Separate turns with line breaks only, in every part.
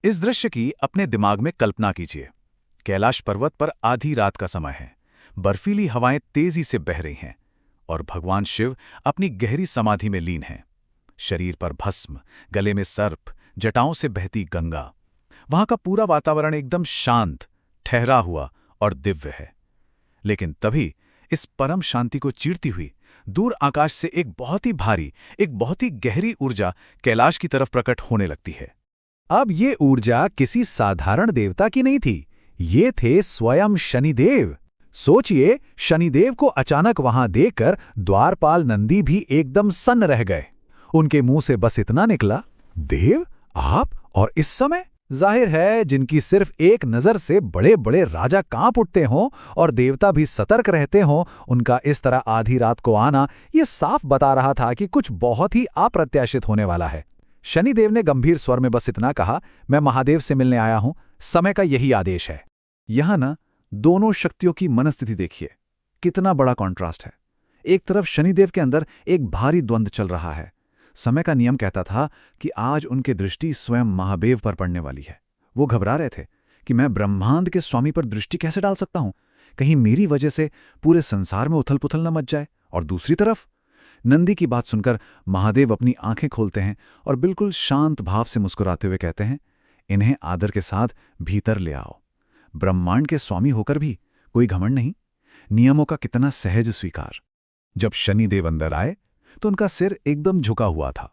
इस दृश्य की अपने दिमाग में कल्पना कीजिए। कैलाश पर्वत पर आधी रात का समय है, बर्फीली हवाएं तेजी से बह रही हैं और भगवान शिव अपनी गहरी समाधि में लीन हैं। शरीर पर भस्म, गले में सर्प, जटाओं से बहती गंगा। वहां का पूरा वातावरण एकदम शांत, ठहरा हुआ और दिव्य है। लेकिन तभी इस परम शांति को चीरती हुई दूर आकाश से एक बहुत ही भारी, एक बहुत ही गहरी ऊर्जा कैलाश की तरफ प्रकट होने लगती है।
अब ये ऊर्जा किसी साधारण देवता की नहीं थी, ये थे स्वयं शनिदेव। सोचिए, शनिदेव को अचानक वहां देखकर द्वारपाल नंदी भी एकदम सन्न रह गए। उनके मुंह से बस इतना निकला, देव आप, और इस समय? जाहिर है, जिनकी सिर्फ एक नजर से बड़े बड़े राजा कांप उठते हों और देवता भी सतर्क रहते हों, उनका इस तरह आधी रात को आना ये साफ बता रहा था कि कुछ बहुत ही अप्रत्याशित होने वाला है। शनिदेव ने गंभीर स्वर में बस इतना कहा, मैं महादेव से मिलने आया हूं, समय का यही आदेश है।
यहां ना दोनों शक्तियों की मनस्थिति देखिए, कितना बड़ा कॉन्ट्रास्ट है। एक तरफ शनिदेव के अंदर एक भारी द्वंद्व चल रहा है। समय का नियम कहता था कि आज उनकी दृष्टि स्वयं महादेव पर पड़ने वाली है। वो घबरा रहे थे कि मैं ब्रह्मांड के स्वामी पर दृष्टि कैसे डाल सकता हूं, कहीं मेरी वजह से पूरे संसार में उथल पुथल न मच जाए। और दूसरी तरफ नंदी की बात सुनकर महादेव अपनी आंखें खोलते हैं और बिल्कुल शांत भाव से मुस्कुराते हुए कहते हैं, इन्हें आदर के साथ भीतर ले आओ। ब्रह्मांड के स्वामी होकर भी कोई घमंड नहीं, नियमों का कितना सहज स्वीकार। जब शनिदेव अंदर आए तो उनका सिर एकदम झुका हुआ था।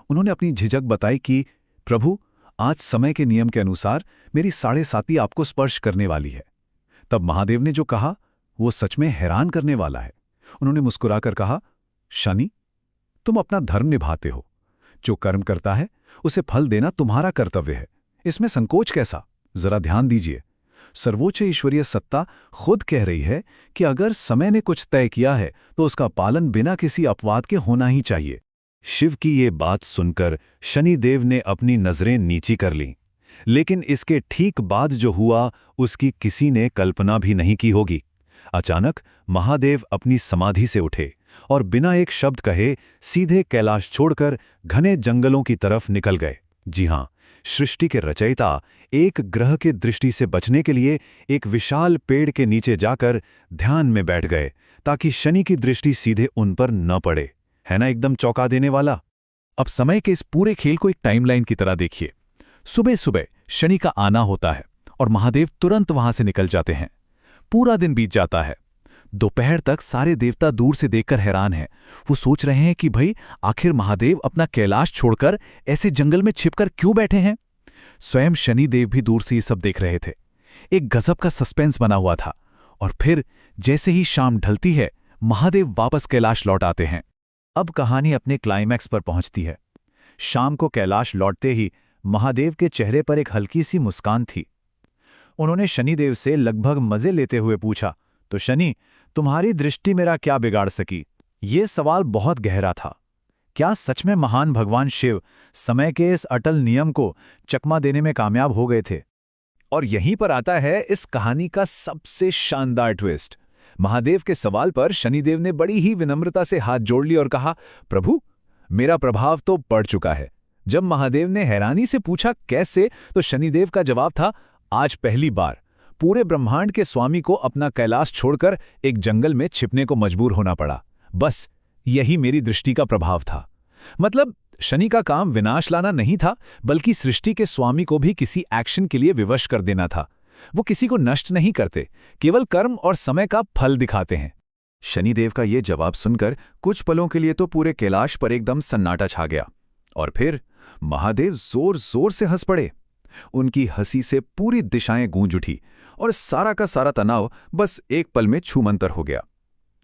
उन्होंने अपनी झिझक बताई कि प्रभु, आज समय के नियम के अनुसार मेरी 7:30 आपको स्पर्श करने वाली है। तब महादेव ने जो कहा वो सच में हैरान करने वाला है। उन्होंने मुस्कुराकर कहा, शनि, तुम अपना धर्म निभाते हो। जो कर्म करता है उसे फल देना तुम्हारा कर्तव्य है, इसमें संकोच कैसा? जरा ध्यान दीजिए, सर्वोच्च ईश्वरीय सत्ता खुद कह रही है कि अगर समय ने कुछ तय किया है तो उसका पालन बिना किसी अपवाद के होना ही चाहिए। शिव की ये बात सुनकर शनिदेव ने अपनी नजरें नीची कर लीं, लेकिन इसके ठीक बाद जो हुआ उसकी किसी ने कल्पना भी नहीं की होगी। अचानक महादेव अपनी समाधि से उठे और बिना एक शब्द कहे सीधे कैलाश छोड़कर घने जंगलों की तरफ निकल गए। जी हां, सृष्टि के रचयिता एक ग्रह के दृष्टि से बचने के लिए एक विशाल पेड़ के नीचे जाकर ध्यान में बैठ गए, ताकि शनि की दृष्टि सीधे उन पर न पड़े। है ना एकदम चौंका देने वाला? अब समय के इस पूरे खेल को एक टाइमलाइन की तरह देखिए। सुबह सुबह शनि का आना होता है और महादेव तुरंत वहां से निकल जाते हैं। पूरा दिन बीत जाता है। दोपहर तक सारे देवता दूर से देखकर हैरान हैं। वो सोच रहे हैं कि भाई, आखिर महादेव अपना कैलाश छोड़कर ऐसे जंगल में छिपकर क्यों बैठे हैं। स्वयं शनिदेव भी दूर से ये सब देख रहे थे। एक गजब का सस्पेंस बना हुआ था। और फिर जैसे ही शाम ढलती है, महादेव वापस कैलाश लौट आते हैं। अब कहानी अपने क्लाइमैक्स पर पहुंचती है। शाम को कैलाश लौटते ही महादेव के चेहरे पर एक हल्की सी मुस्कान थी। उन्होंने शनिदेव से लगभग मजे लेते हुए पूछा, तो शनि, तुम्हारी दृष्टि मेरा क्या बिगाड़ सकी? ये सवाल बहुत गहरा था। क्या सच में महान भगवान शिव समय के इस अटल नियम को चकमा देने में कामयाब हो गए थे? और यहीं पर आता है इस कहानी का सबसे शानदार ट्विस्ट। महादेव के सवाल पर शनिदेव ने बड़ी ही विनम्रता से हाथ जोड़ ली और कहा, प्रभु, मेरा प्रभाव तो पड़ चुका है। जब महादेव ने हैरानी से पूछा कैसे, तो शनिदेव का जवाब था, आज पहली बार पूरे ब्रह्मांड के स्वामी को अपना कैलाश छोड़कर एक जंगल में छिपने को मजबूर होना पड़ा। बस यही मेरी दृष्टि का प्रभाव था। मतलब शनि का काम विनाश लाना नहीं था, बल्कि सृष्टि के स्वामी को भी किसी एक्शन के लिए विवश कर देना था। वो किसी को नष्ट नहीं करते, केवल कर्म और समय का फल दिखाते हैं। शनिदेव का ये जवाब सुनकर कुछ पलों के लिए तो पूरे कैलाश पर एकदम सन्नाटा छा गया। और फिर महादेव जोर जोर से हंस पड़े। उनकी हंसी से पूरी दिशाएं गूंज उठी और सारा का सारा तनाव बस एक पल में छूमंतर हो गया।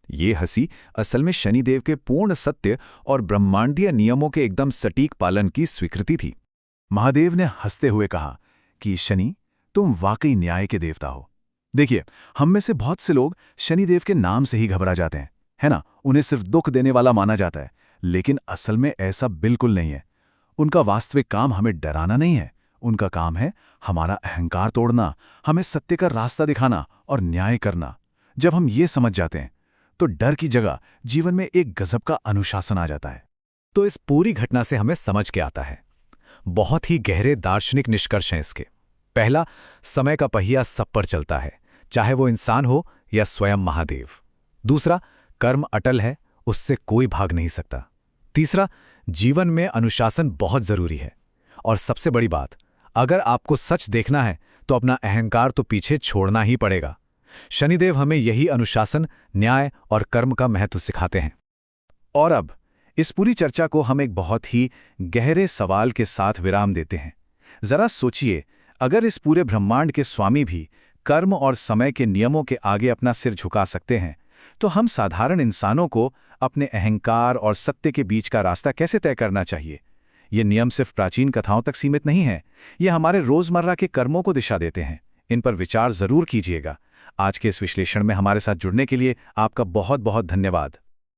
ये हंसी असल में शनिदेव के पूर्ण सत्य और ब्रह्मांडीय नियमों के एकदम सटीक पालन की स्वीकृति थी। महादेव ने हंसते हुए कहा कि शनि, तुम वाकई न्याय के देवता हो। देखिए, हम में से बहुत से लोग शनिदेव के नाम से ही घबरा जाते हैं, है ना? उन्हें सिर्फ दुख देने वाला माना जाता है, लेकिन असल में ऐसा बिल्कुल नहीं है। उनका वास्तविक काम हमें डराना नहीं है, उनका काम है हमारा अहंकार तोड़ना, हमें सत्य का रास्ता दिखाना और न्याय करना। जब हम ये समझ जाते हैं तो डर की जगह जीवन में एक गजब का अनुशासन आ जाता है। तो इस पूरी घटना से हमें समझ के आता है,
बहुत ही गहरे दार्शनिक निष्कर्ष हैं इसके। पहला, समय का पहिया सब पर चलता है, चाहे वो इंसान हो या स्वयं महादेव। दूसरा, कर्म अटल है, उससे कोई भाग नहीं सकता। तीसरा, जीवन में अनुशासन बहुत जरूरी है। और सबसे बड़ी बात, अगर आपको सच देखना है तो अपना अहंकार तो पीछे छोड़ना ही पड़ेगा। शनिदेव हमें यही अनुशासन, न्याय और कर्म का महत्व सिखाते हैं।
और अब इस पूरी चर्चा को हम एक बहुत ही गहरे सवाल के साथ विराम देते हैं। जरा सोचिए, अगर इस पूरे ब्रह्मांड के स्वामी भी कर्म और समय के नियमों के आगे अपना सिर झुका सकते हैं, तो हम साधारण इंसानों को अपने अहंकार और सत्य के बीच का रास्ता कैसे तय करना चाहिए? ये नियम सिर्फ प्राचीन कथाओं तक सीमित नहीं है, ये हमारे रोजमर्रा के कर्मों को दिशा देते हैं। इन पर विचार जरूर कीजिएगा। आज के इस विश्लेषण में हमारे साथ जुड़ने के लिए आपका बहुत बहुत धन्यवाद।